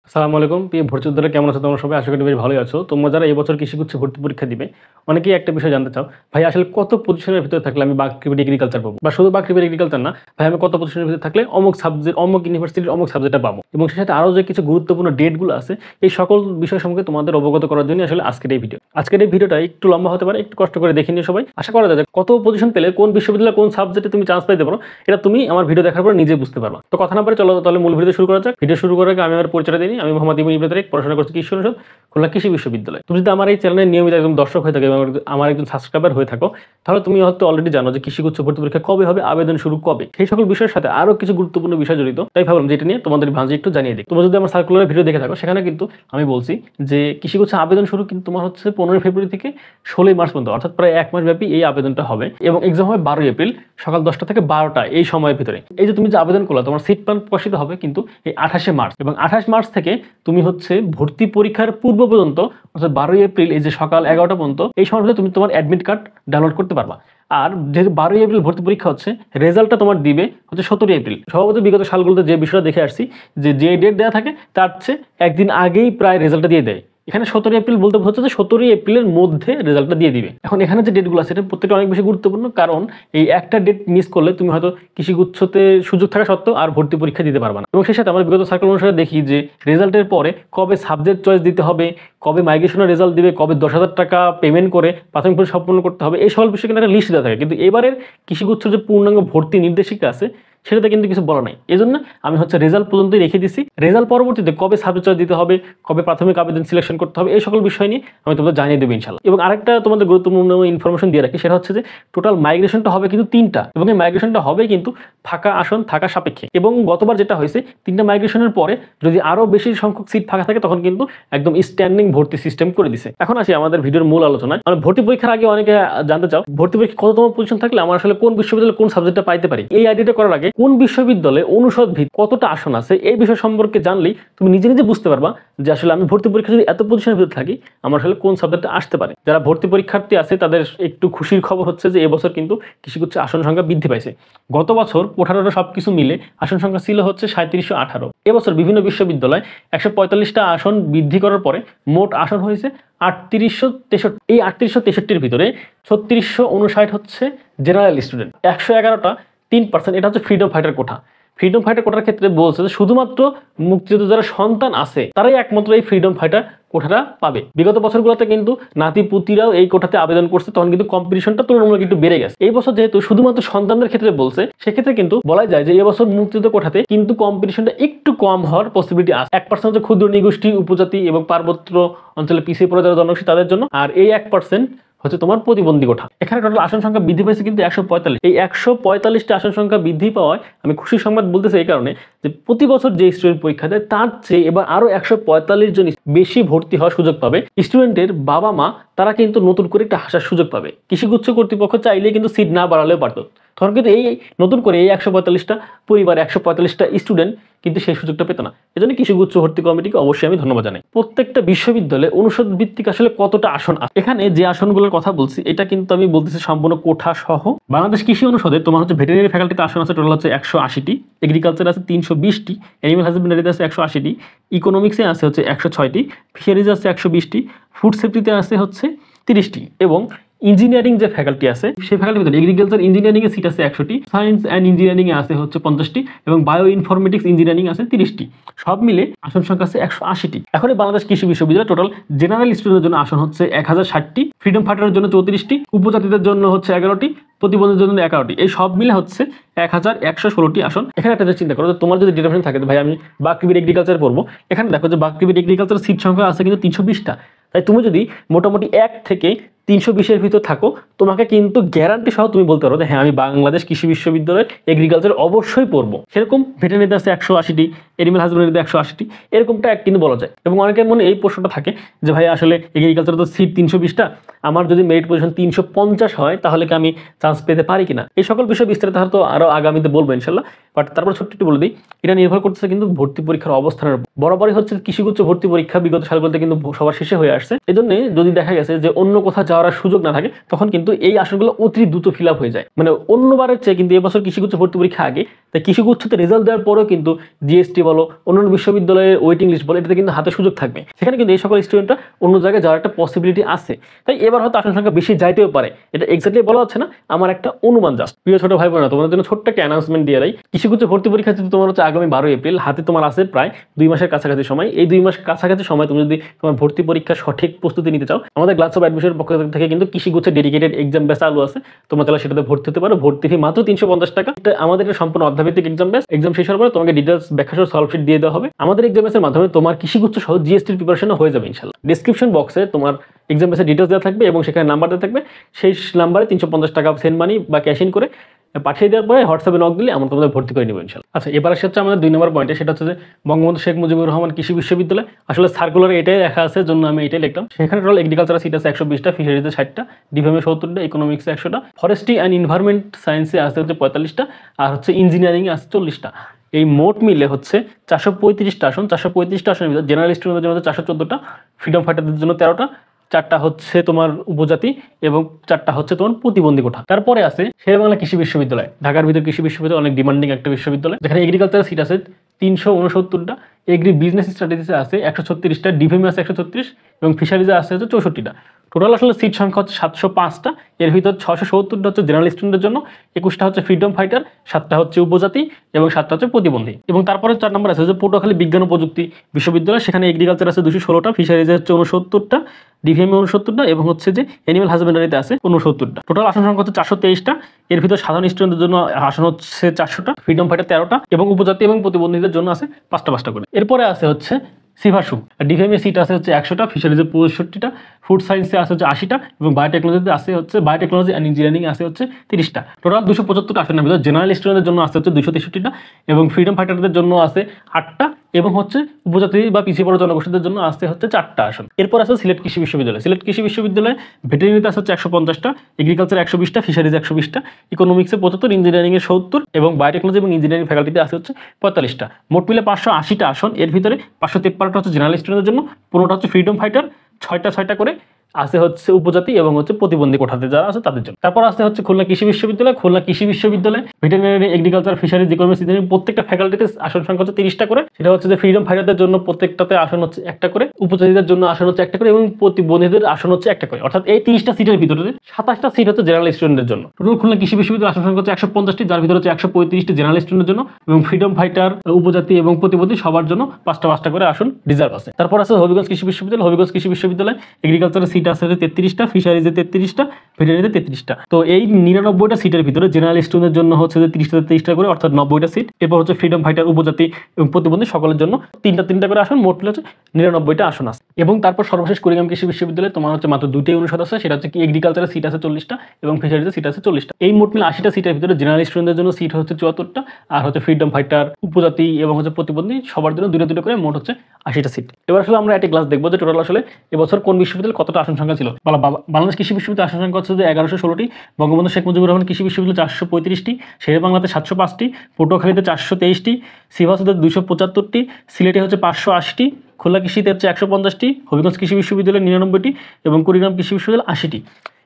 আসসালামু আলাইকুম প্রিয় ভর্তি যোদ্ধারা, কেমন আছো তোমরা সবাই? আশা করি বেশ ভালোই আছো। তোমরা যারা এই বছর কৃষিগুচ্ছ ভর্তি পরীক্ষা দিবে, অনেকেই একটা বিষয় জানতে চাও, ভাই আসলে কত পজিশনের ভিতরে থাকলে আমি বাকৃবি এগ্রিকালচার পাবো, বা শুধু বাকৃবি এগ্রিকালচার না ভাই, আমি কত পজিশনের ভিতরে থাকলে অমুক সাবজেক্ট অমুক ইউনিভার্সিটির অমুক সাবজেক্টটা পাবো, এবং সেই সাথে আরও যে কিছু গুরুত্বপূর্ণ ডেটগুলো আছে, এই সকল বিষয় সম্পর্কে তোমাদের অবগত করার জন্য আসলে আজকের এই ভিডিও। আজকের এই ভিডিওটা একটু লম্বা হতে পারে, একটু কষ্ট করে দেখে নিয়ে সবাই। আশা করা যায় যে কত পজিশন পেলে কোন বিশ্ববিদ্যালয়ে কোন সাবজেক্টে তুমি চান্স পাইতে পারো, এটা তুমি আমার ভিডিও দেখার পর নিজে বুঝতে পারবা। তো কথা না পারে চলো তাহলে মূল ভিডিও শুরু করা যাক। ভিডিও শুরু করার আগে আমি আমার পরিচয় দিই। আমি মোহাম্মদ ইবনে ইব্রাহিম, পড়াশোনা করছি কৃষি অনুষদ, খুলনা কৃষি বিশ্ববিদ্যালয়। তুমি যদি আমার এই চ্যানেলের নিয়মিত একদম দর্শক হয়ে থাকো এবং আমার একজন সাবস্ক্রাইবার হয়ে থাকো, তাহলে তুমি হয়তো অলরেডি জানো যে কৃষিগুচ্ছ ভর্তি পরীক্ষা কবে হবে, আবেদন শুরু কবে, সেই সকল বিষয়ের সাথে আরো কিছু গুরুত্বপূর্ণ বিষয় জড়িত। তাই ভাবলাম যেটা নিয়ে তোমাদের ভাঁজে একটু জানিয়ে দিই। তোমরা যদি আমার সার্কুলার ভিডিও দেখে থাকো, সেখানে কিন্তু আমি বলছি যে কৃষিগুচ্ছ আবেদন শুরু কিন্তু তোমার হচ্ছে 15 ফেব্রুয়ারি থেকে 16 মার্চ পর্যন্ত, অর্থাৎ প্রায় 1 মাস ব্যাপী এই আবেদনটা হবে, এবং এক্সাম হবে 12 এপ্রিল সকাল 10টা থেকে 12টা এই সময়ের ভিতরে। এই যে তুমি যে আবেদন করলে, তোমার সিট প্ল্যান প্রকাশিত হবে কিন্তু এই 28 মার্চ, এবং 28 মার্চ থেকে তুমি হচ্ছে ভর্তি পরীক্ষার পূর্ব পর্যন্ত, অর্থাৎ 12 এপ্রিল এই যে সকাল 11টা পর্যন্ত, এই সময়ের ভিতরে তুমি তোমার অ্যাডমিট কার্ড ডাউনলোড করতে পারবা। আর যেহেতু 12 এপ্রিল ভর্তি পরীক্ষা হচ্ছে, রেজাল্টটা তোমার দিবে হচ্ছে 17 এপ্রিল। সম্ভবত বিগত সালগুলোতে যে বিষয়টা দেখে আসছি, যে ডেট দেওয়া থাকে তার চেয়ে একদিন আগেই প্রায় রেজাল্টটা দিয়ে দেয়। এখানে 17 এপ্রিল বলতে হচ্ছে যে 17 এপ্রিলের মধ্যে রেজাল্টটা দিয়ে দিবে। এখন এখানে যে ডেটগুলো আছে, এটা প্রত্যেকটা অনেক বেশি গুরুত্বপূর্ণ, কারণ এই একটা ডেট মিস করলে তুমি হয়তো কৃষিগুচ্ছতে সুযোগ থাকা সত্ত্বেও আর ভর্তি পরীক্ষা দিতে পারবে না। এবং সেই সাথে আমরা বিগত সার্কেল অনুসারে দেখি যে রেজাল্টের পরে কবে সাবজেক্ট চয়েস দিতে হবে, কবে মাইগ্রেশনের রেজাল্ট দিবে, কবে 10,000 টাকা পেমেন্ট করে প্রাথমিক পরীক্ষা সম্পন্ন করতে হবে, এই সকল বিষয়ে কিন্তু একটা লিস্ট দেওয়া থাকে। কিন্তু এবারের কৃষিগুচ্ছ যে পূর্ণাঙ্গ ভর্তি নির্দেশিকা আছে, সেটাতে কিন্তু কিছু বলা নাই। এই জন্য আমি হচ্ছে রেজাল্ট পর্যন্তই রেখে দিছি। রেজাল্ট পরবর্তীতে কবে সাবজেক্ট চয়েস দিতে হবে, কবে প্রাথমিক আবেদন সিলেকশন করতে হবে, এই সকল বিষয় নিয়ে আমি তোমাদের জানিয়ে দেবো ইনশাল্লাহ। এবং আরেকটা তোমাদের গুরুত্বপূর্ণ ইনফরমেশন দিয়ে রাখি, সেটা হচ্ছে যে টোটাল মাইগ্রেশনটা হবে কিন্তু 3টা, এবং এই মাইগ্রেশনটা হবে কিন্তু ফাঁকা আসন থাকা সাপেক্ষে। এবং গতবার যেটা হয়েছে, 3টা মাইগ্রেশনের পরে যদি আরও বেশি সংখ্যক সিট ফাঁকা থাকে, তখন কিন্তু একদম স্ট্যান্ডিং ভর্তি সিস্টেম করে দিছে। এখন আসি আমাদের ভিডিওর মূল আলোচনায়। আমরা ভর্তি পরীক্ষার আগে অনেকে জানতে চাও, ভর্তি পরীক্ষা কততম পজিশন থাকলে আমার আসলে কোন বিশ্ববিদ্যালয়ে কোন সাবজেক্টটা পাইতে পারি। এই আইডিয়াটা করার আগে কোন বিশ্ববিদ্যালয়ে অনুষদ ভিত্তিক কতটা আসন আছে, এই বিষয় সম্পর্কে জানলেই তুমি নিজে নিজে বুঝতে পারবা যে আসলে আমি ভর্তি পরীক্ষা যদি এত পজিশনের ভিতরে থাকি, আমার আসলে কোন সাবজেক্টে আসতে পারে। যারা ভর্তি পরীক্ষার্থী আছে তাদের একটু খুশির খবর হচ্ছে যে এবছর কিন্তু কৃষিগুচ্ছ আসন সংখ্যা বৃদ্ধি পাইছে। গত বছর 18টা সবকিছু মিলে আসন সংখ্যা ছিল হচ্ছে 3718। এবছর বিভিন্ন বিশ্ববিদ্যালয় 145টা আসন বৃদ্ধি করার পরে মোট আসন হয়েছে 3863। এই 3863-র ভিতরে 3659 হচ্ছে জেনারেল স্টুডেন্ট, 111টা 3%, এটা হচ্ছে ফ্রিডম ফাইটার কোটা। ফ্রিডম ফাইটার কোটার ক্ষেত্রে বলছে যে শুধুমাত্র মুক্তিযুদ্ধ যারা সন্তান আছে তারাই একমাত্র এই ফ্রিডম ফাইটার কোটাটা পাবে। বিগত বছরগুলোতে কিন্তু নাতিপুতিরাও এই কোটাতে আবেদন করছে, তখন কিন্তু কম্পিটিশনটা তুলনামূলক একটু বেড়ে গেছে। এই বছর যেহেতু শুধুমাত্র সন্তানদের ক্ষেত্রে বলছে, সেক্ষেত্রে কিন্তু বলা যায় যে এবছর মুক্তিযুদ্ধ কোটাতে কিন্তু কম্পিটিশনটা একটু কম হওয়ার পসিবিলিটি আছে। 1% হচ্ছে ক্ষুদ্র নিগোষ্ঠী, উপজাতি এবং পার্বত্য অঞ্চলে পিছিয়ে পড়ে যারা জনগোষ্ঠী তাদের জন্য, আর এই 1% হচ্ছে তোমার প্রতিবন্ধী কোঠা। এখানে টোটাল আসন সংখ্যা বৃদ্ধি পেয়েছে কিন্তু 145। এই 145টা আসন সংখ্যা বৃদ্ধি পাওয়ায় আমি খুশির সংবাদ বলতেছি এই কারণে যে প্রতি বছর যে স্টুডেন্ট পরীক্ষা দেয় তার চেয়ে এবার আরো 145 জন বেশি ভর্তি হওয়ার সুযোগ পাবে। স্টুডেন্টের বাবা মা তারা কিন্তু নতুন করে একটা আসার সুযোগ পাবে। কৃষিগুচ্ছ কর্তৃপক্ষ চাইলে কিন্তু সিট না বাড়ালেও পারত, তখন কিন্তু এই নতুন করে এই 145টা পরিবার, 145টা স্টুডেন্ট কিন্তু সেই সুযোগটা পেত না। এজন্য কৃষিগুচ্ছ ভর্তি কমিটিকে অবশ্যই আমি ধন্যবাদ জানাই। প্রত্যেকটা বিশ্ববিদ্যালয়ে অনুষদ ভিত্তিক আসলে কতটা আসন আছে, এখানে যে আসনগুলোর কথা বলছি এটা কিন্তু আমি বলতেছি সম্পূর্ণ কোঠা সহ। বাংলাদেশ কৃষি অনুষদে তোমার হচ্ছে ভেটেরিনারি ফ্যাকাল্টিতে আসন আছে টোটাল হচ্ছে 180টি, এগ্রিকালচার আছে 320টি, অ্যানিমাল হাজবেন্ডারিতে আছে 180টি, ইকোনমিক্সে আছে হচ্ছে 106টি, ফিশারিজে আছে 120টি, ফুড সেফটিতে আছে হচ্ছে 30টি, এবং ইঞ্জিনিয়ারিং যে ফ্যাকাল্টি আছে সেই ফ্যাকাল্টির ভিতরে এগ্রিকালচার ইঞ্জিনিয়ারিং এর সিট আছে 100টি, সায়েন্স অ্যান্ড ইঞ্জিনিয়ারিং এ আছে হচ্ছে 50টি, এবং বায়ো ইনফরমেটিক্স ইঞ্জিনিয়ারিং আছে 30টি। সব মিলে আসন সংখ্যা আছে 180টি। এখন বাংলাদেশ কৃষি বিশ্ববিদ্যালয় টোটাল জেনারেল স্টুডেন্টের জন্য আসন হচ্ছে 1060টি, ফ্রিডম ফাইটারের জন্য 34টি, উপজাতিদের জন্য হচ্ছে 11টি, প্রতিবন্ধীদের জন্য 11টি। এই সব মিলে হচ্ছে 1116টি আসন। এখানে একটা চিন্তা করো, তোমার যদি ডিরেকশন থাকে ভাই আমি বাকৃবির এগ্রিকালচার পড়বো, এখানে দেখো যে বাকৃবির এগ্রিকালচার সিট সংখ্যা আছে কিন্তু 320টা। তাই তুমি যদি মোটামুটি 1 থেকে 320-এর ভিতর থাকো, তোমাকে কিন্তু গ্যারান্টি সহ তুমি বলতে পারো যে হ্যাঁ আমি বাংলাদেশ কৃষি বিশ্ববিদ্যালয়ের এগ্রিকালচার অবশ্যই পড়বো। সেরকম ভেটেরিনারিতে আছে 180টি, এনিম্যাল হাজবেন্ডারিতে 180টি, এরকমটা কিন্তু বলা যায়। এবং অনেকের মনে এই প্রশ্নটা থাকে যে ভাই আসলে এগ্রিকালচারে তো সিট 320টা, আমার যদি মেরিট পজিশন 350 হয় তাহলে কি আমি চান্স পেতে পারি কিনা। এই সকল বিষয় বিস্তারিত হয়তো আরো আগামীতে বলবো ইনশাল্লাহ। বাট তারপর ছোট্ট একটু বলে দিই, এটা নির্ভর করতেছে কিন্তু ভর্তি পরীক্ষার অবস্থানের। বরাবরই হচ্ছে কৃষিগুচ্ছ ভর্তি পরীক্ষা বিগত সালগুলোতে কিন্তু সবার শেষে হয়ে আসছে। এই জন্য যদি দেখা গেছে যে অন্য কোথাও যাওয়ার যাওয়ার আর সুযোগ না থাকে তখন কিন্তু এই আসনগুলো অতি দ্রুত ফিল আপ হয়ে যায়। মানে অন্যবারের চেয়ে কিন্তু এবছর কৃষিগুচ্ছ ভর্তি পরীক্ষা আগে, তাই কৃষিগুচ্ছতে রেজাল্ট দেওয়ার পরেও কিন্তু জিএসটি বলো, অন্যান্য বিশ্ববিদ্যালয়ের ওয়েটিং লিস্ট বলো, এটাতে কিন্তু হাতে সুযোগ থাকবে। সেখানে কিন্তু এই সকল স্টুডেন্টরা অন্য জায়গায় যাওয়ার একটা পসিবিলিটি আছে। তাই এবার হয়তো আসন সংখ্যা বেশি যাইতেও পারে, এটা এক্স্যাক্টলি বলা হচ্ছে না, আমার একটা অনুমান জাস্ট। প্রিয় ছোট ভাই বোনেরা, তোমাদের জন্য ছোট্ট একটা অ্যানাউন্সমেন্ট দিয়ে দেয়। কৃষিগুচ্ছ ভর্তি পরীক্ষা যদি তোমার হচ্ছে আগামী 12 এপ্রিল, হাতে তোমার আছে প্রায় 2 মাসের কাছাকাছি সময়। এই 2 মাস কাছাকাছি সময় তুমি যদি তোমার ভর্তি পরীক্ষার সঠিক প্রস্তুতি নিতে চাও, আমাদের গ্লাস অফ অ্যাডমিশনের পক্ষ থেকে কিন্তু কৃষিগুচ্ছের ডেডিকেটেড এক্সাম ব্যাচ চালু আছে। তোমরা তাহলে সেটাতে ভর্তি হতে পারো। ভর্তি ফি মাত্র 350 টাকা। আমাদের এটা সম্পূর্ণ অধ্যাভিত্তিক এক্সাম ব্যাচ। এক্সাম শেষ হওয়ার পরে তোমাকে ডিটেলস ব্যাখ্যা সহ সলভ শিট দিয়ে দেওয়া হবে। আমাদের এক্সাম ব্যাচের মাধ্যমে তোমার কৃষিগুচ্ছ সহ জিএসটির প্রিপারেশন হয়ে যাবে ইনশাআল্লাহ। ডেসক্রিপশন বক্সে তোমার এক্সাম ব্যাচের ডিটেলস দেওয়া থাকবে এবং সেখানে নাম্বার দেওয়া থাকবে। সেই নাম্বারে 350 টাকা সেন্ড মানি বা ক্যাশ ইন করে পাঠিয়ে দেওয়ার পরে হোয়াটসঅ্যাপে নক দিলে আমরা তোমাদের ভর্তি করে নেবো ইনশাআল্লাহ। আচ্ছা, এবার আসছে হচ্ছে আমাদের 2 নম্বর পয়েন্টে, সেটা হচ্ছে যে বঙ্গবন্ধু শেখ মুজিবুর রহমান কৃষি বিশ্ববিদ্যালয়। আসলে সার্কুলারে এটাই লেখা আছে, জন্য আমি এটাই লিখলাম। সেখানে টোটাল এগ্রিকালচার সিট আছে 120টা, ফিশারিজে 60টা, ডিফেমে 70টা, ইকোনমিক্সে 100টা, ফরেস্ট্রি অ্যান্ড এনভায়রনমেন্ট সায়েন্সে আছে হচ্ছে 45টা, আর হচ্ছে ইঞ্জিনিয়ারিংয়ে আছে 40টা। এই মোট মিলে হচ্ছে 435টা আসন। 435টা আসনের ভিতরে জেনারেল স্টুডেন্টদের জন্য 414টা, ফ্রিডম ফাইটারদের জন্য 13টা, 4টা হচ্ছে তোমার উপজাতি এবং 4টা হচ্ছে তোমার প্রতিবন্ধী কোঠা। তারপরে আছে শেরেবাংলা কৃষি বিশ্ববিদ্যালয়। ঢাকার ভিতর কৃষি বিশ্ববিদ্যালয় অনেক ডিমান্ডিং একটা বিশ্ববিদ্যালয়, যেখানে এগ্রিকালচার সিট আছে 369টা, এগ্রি বিজনেস স্ট্র্যাটেজিসে আছে 136টা, ডিভিএমে আছে 136 এবং ফিশারিজে আছে হচ্ছে 64টা। টোটাল আসলে সিট সংখ্যা হচ্ছে 705টা। এর ভিতর 670টা হচ্ছে জেনারেল স্টুডেন্টের জন্য, 21টা হচ্ছে ফ্রিডম ফাইটার, 7টা হচ্ছে উপজাতি এবং 7টা হচ্ছে প্রতিবন্ধী। এবং তারপরে 4 নম্বর আছে যে পটুয়াখালী বিজ্ঞান ও প্রযুক্তি বিশ্ববিদ্যালয়। সেখানে এগ্রিকালচার আছে 216টা, ফিশারিজে হচ্ছে 69টা, ডিভিএমে 69টা এবং হচ্ছে যে অ্যানিমাল হাজবেন্ডারিতে আছে 69টা। টোটাল আসন সংখ্যা হচ্ছে 423টা। এর ভিতর সাধারণ স্টুডেন্টদের জন্য আসন হচ্ছে 400টা, ফ্রিডম ফাইটার 13টা এবং উপজাতি এবং প্রতিবন্ধীদের জন্য আছে 5টা করে। এরপরে আছে হচ্ছে সিভাসু। ডিভিএমে সিট আছে হচ্ছে 100টা, ফিশারিজে 65টা, ফুড সায়েন্সে আছে হচ্ছে 80টা এবং বায়োটেকনোলজিতে আছে হচ্ছে বায়োটেকনোলজি অ্যান্ড ইঞ্জিনিয়ারিং আছে হচ্ছে 30টা। টোটাল 275টা আসনের ভিতর জেনারেল স্টুডেন্টদের জন্য আছে হচ্ছে 263টা এবং ফ্রিডম ফাইটারদের জন্য আছে 8টা এবং হচ্ছে উপজাতি বা পিছিয়ে পড়া জনগোষ্ঠীদের জন্য আসতে হচ্ছে 4টা আসন। এরপর আছে সিলেট কৃষি বিশ্ববিদ্যালয়। সিলেট কৃষি বিশ্ববিদ্যালয়ে ভেটেরিনারিতে আছে হচ্ছে 150টা, এগ্রিকালচার 120টা, ফিশারিজ 120টা, ইকোনমিক্সে 75, ইঞ্জিনিয়ারিংয়ে 70 এবং বায়োটেকনোলজি এবং ইঞ্জিনিয়ারিং ফ্যাকাল্টিতে আছে হচ্ছে 45টা। মোট মিলে 580টা আসন। এর ভিতরে 553টা হচ্ছে জেনারেল স্টুডেন্টের জন্য, 15টা হচ্ছে ফ্রিডম ফাইটার, 6টা করে আছে হচ্ছে উপজাতি এবং হচ্ছে প্রতিবন্ধী কোঠাতে যারা আছে তাদের জন্য। তারপর আসতে হচ্ছে খুলনা কৃষি বিশ্ববিদ্যালয়। খুলনা কৃষি বিশ্ববিদ্যালয় veterinary, agriculture, fisheries, economics, engineering প্রত্যেকটা ফ্যাকাল্টিতে আসন সংখ্যা হচ্ছে 30টা করে। সেটা হচ্ছে যে ফ্রিডম ফাইটারদের জন্য প্রত্যেকটাতে আসন হচ্ছে 1টা করে, উপজাতিদের জন্য আসন হচ্ছে 1টা করে এবং প্রতিবন্ধীদের আসন হচ্ছে 1টা করে। অর্থাৎ এই 30টা সিটের ভিতরে 27টা সিট হচ্ছে জেনারেল স্টুডেন্টদের জন্য। টোটাল খুলনা কৃষি বিশ্ববিদ্যালয় আসন সংখ্যা হচ্ছে 150টি, যার ভিতরে হচ্ছে 135টি জেনারেল স্টুডেন্টের জন্য এবং ফ্রিডম ফাইটার, উপজাতি এবং প্রতিবন্ধী সবার জন্য 5টা করে আসন রিজার্ভ আছে। তারপর আছে হবিগঞ্জ কৃষি বিশ্ববিদ্যালয়। হবিগঞ্জ কৃষি বিশ্ববিদ্যালয় এগ্রিকালচারের সিট আছে 33টা, ফিশারিজে 33টা, ভেটেরিনারিতে 33টা। তো এই 99টা সিটের ভিতরে জেনারেল স্টুডেন্টের জন্য হচ্ছে যে 30টা করে, অর্থাৎ 90টা সিট। এরপর হচ্ছে ফ্রিডম ফাইটার, উপজাতি এবং প্রতিবন্ধী সকলের জন্য 3টা করে আসন। মোট হচ্ছে 99টা আসন আছে। এবং তারপর সর্বশেষ কুড়িগ্রাম কৃষি বিশ্ববিদ্যালয়ে তোমার হচ্ছে মাত্র 2টি অনুষদ আছে। সেটা হচ্ছে কি এগ্রিকালচারের সিট আছে 40টা এবং ফিশারিজের সিট আছে 40টা। এই মোট মিলে 80টা সিটের ভিতরে জেনারেল স্টুডেন্টদের জন্য সিট হচ্ছে 74টা, আর হচ্ছে ফ্রিডম ফাইটার, উপজাতি এবং হচ্ছে প্রতিবন্ধী সবার জন্য 2টা করে মোট হচ্ছে 80টা সিট। এবার আসলে আমরা একটা ক্লাস দেখবো যে টোটাল আসলে এবছর কোন বিশ্ববিদ্যালয়ে কতটা আসন সংখ্যা ছিল। বাংলাদেশ কৃষি বিশ্ববিদ্যালয় আসন সংখ্যা হচ্ছে যে 1116টি, বঙ্গবন্ধু শেখ মুজিবুর রহমান কৃষি বিশ্ববিদ্যালয় 435টি, শেরেবাংলাতে 705টি, পটুয়াখালীতে 423টি, সিভাসুতে 275টি, সিলেটে হচ্ছে 580টি, খুলনা কৃষিতে হচ্ছে 150টি, হবিগঞ্জ কৃষি বিশ্ববিদ্যালয় 99টি এবং কুড়িগ্রাম কৃষি বিশ্ববিদ্যালয় 80টি।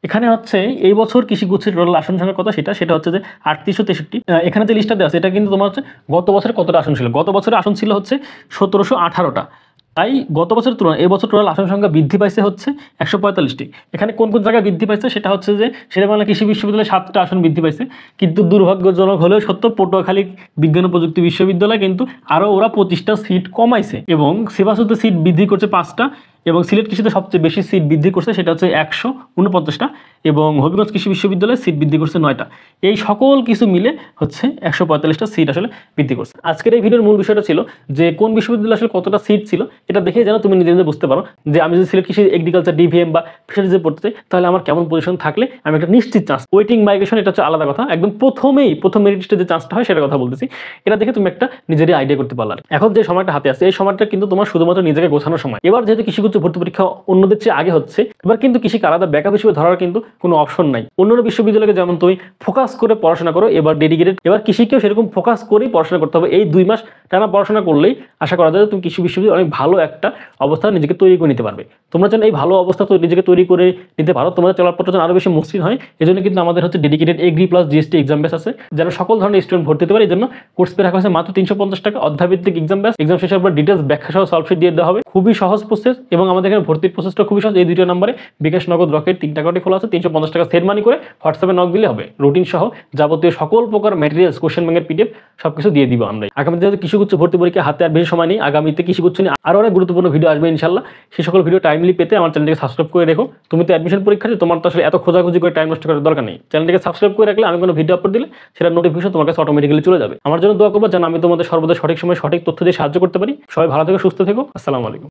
এখানে হচ্ছে এই বছর কৃষিগুচ্ছের টোটাল আসন সংখ্যা কত সেটা হচ্ছে যে 3863। এখানে যে লিস্টটা দেওয়া আছে এটা কিন্তু তোমার হচ্ছে গত বছরে কতটা আসন ছিল। গত বছরের আসন ছিল হচ্ছে 1718টা। তাই গত বছরের তুলনায় এবছর টোটাল আসন সংখ্যা বৃদ্ধি পাইছে হচ্ছে 145টি। এখানে কোন জায়গায় বৃদ্ধি পাইছে সেটা হচ্ছে যে শেরেবাংলা কৃষি বিশ্ববিদ্যালয়ে 7টা আসন বৃদ্ধি পাইছে, কিন্তু দুর্ভাগ্যজনক হলেও সত্য পটুয়াখালী বিজ্ঞান ও প্রযুক্তি বিশ্ববিদ্যালয় কিন্তু আরও ওরা 25টা সিট কমাইছে এবং সিভাসুতে সিট বৃদ্ধি করছে 5টা এবং সিলেট কৃষিতে সবচেয়ে বেশি সিট বৃদ্ধি করছে সেটা হচ্ছে 149টা এবং হবিগঞ্জ কৃষি বিশ্ববিদ্যালয়ে সিট বৃদ্ধি করছে 9টা। এই সকল কিছু মিলে হচ্ছে 145টা সিট আসলে বৃদ্ধি করছে। আজকের এই ভিডিওর মূল বিষয়টা ছিল যে কোন বিশ্ববিদ্যালয়ে আসলে কতটা সিট ছিল, এটা দেখে যেন তুমি নিজে নিজে বুঝতে পারো যে আমি যদি সিলেট কৃষি, এগ্রিকালচার, ডিভিএম বা ফিশারিজে পড়তে চাই তাহলে আমার কেমন পজিশন থাকলে আমি একটা নিশ্চিত চান্স। ওয়েটিং মাইগ্রেশন এটা হচ্ছে আলাদা কথা, একদম প্রথম মেরিট লিস্টে যে চান্সটা হয় সেটার কথা বলতেছি। এটা দেখে তুমি একটা নিজেরই আইডিয়া করতে পারলে। এখন যে সময়টা হাতে আছে এই সময়টা কিন্তু তোমার শুধুমাত্র নিজেকে গোছানোর সময়। এবার যেহেতু কৃষিগুচ্ছ ভর্তি পরীক্ষা অন্যদের চেয়ে আগে হচ্ছে, এবার কিন্তু কৃষিকে আলাদা ব্যাকআপ হিসেবে ধরার কিন্তু কোনো অপশন নাই। অন্যান্য বিশ্ববিদ্যালয়ে যেমন তুমি ফোকাস করে পড়াশোনা করো, এবার ডেডিকেটেড, এবার কৃষিকেও সেরকম ফোকাস করেই পড়াশোনা করতে হবে। এই 2 মাস টানা পড়াশোনা করলেই আশা করা যায় তুমি কৃষি বিশ্ববিদ্যালয়ে অনেক ভালো একটা অবস্থা নিজেকে তৈরি করে নিতে পারবে। তোমরা যেন এই ভালো অবস্থা তো নিজেকে তৈরি করে নিতে পারো, তোমাদের চলার যেন আরো বেশি মসৃণ হয়, এজন্য কিন্তু আমাদের হচ্ছে dedicated agri plus GST exam batch আছে, যেন সকল ধরনের স্টুডেন্ট ভর্তি হতে পারে। এই জন্য কোর্স পে রাখা হয়েছে মাত্র 350 টাকা, অধ্যায়ভিত্তিক এক্সাম ব্যাচ। এক্সাম শেষে পর ডিটেলস ব্যাখ্যা সহ সলভ শিট দিয়ে দেওয়া হবে, খুবই সহজ প্রসেস। এবং আমাদের এখানে ভর্তির প্রসেসটা খুবই সহজ। এই দুটো নম্বরে বিকাশ, নগদ, রকেট 3টা অ্যাকাউন্টে খোলা আছে। 350 টাকা সেট মানি করে হোয়াটসঅ্যাপে নক দিলে হবে। রুটিন সহ যাবতীয় সকল প্রকার ম্যাটেরিয়ালস, কোশ্চেন ব্যাংকের পিডিএফ সবকিছু দিয়ে দিব আমরা। আগামীতে যেহেতু কৃষিগুচ্ছ ভর্তি পরীক্ষা হাতে আর বেশি সময় নেই, আগামীতে কৃষিগুচ্ছ নিয়ে আরো অনেক গুরুত্বপূর্ণ ভিডিও আসবে ইনশাল্লাহ। সেই সকল ভিডিও টাইমলি পেতে আমার চ্যানেলটিকে সাবস্ক্রাইব করে রেখো। তুমি তো অ্যাডমিশন পরীক্ষা দিচ্ছ, তোমার তো আসলে এত খোঁজাখুঁজি করে টাইম নষ্ট করার দরকার নেই। চ্যানেলটিকে সাবস্ক্রাইব করে রাখলে আমি কোনো ভিডিও আপলোড দিলে সেটা নোটিফিকেশন তোমার কাছে অটোমেটিক্যালি চলে যাবে। আমার জন্য দোয়া করবো যেন আমি তোমাদের সর্বদা সঠিক সময় সঠিক তথ্য দিয়ে সাহায্য করতে পারি। সবাই ভালো থেকো, সুস্থ থেকো। আসসালামু আলাইকুম।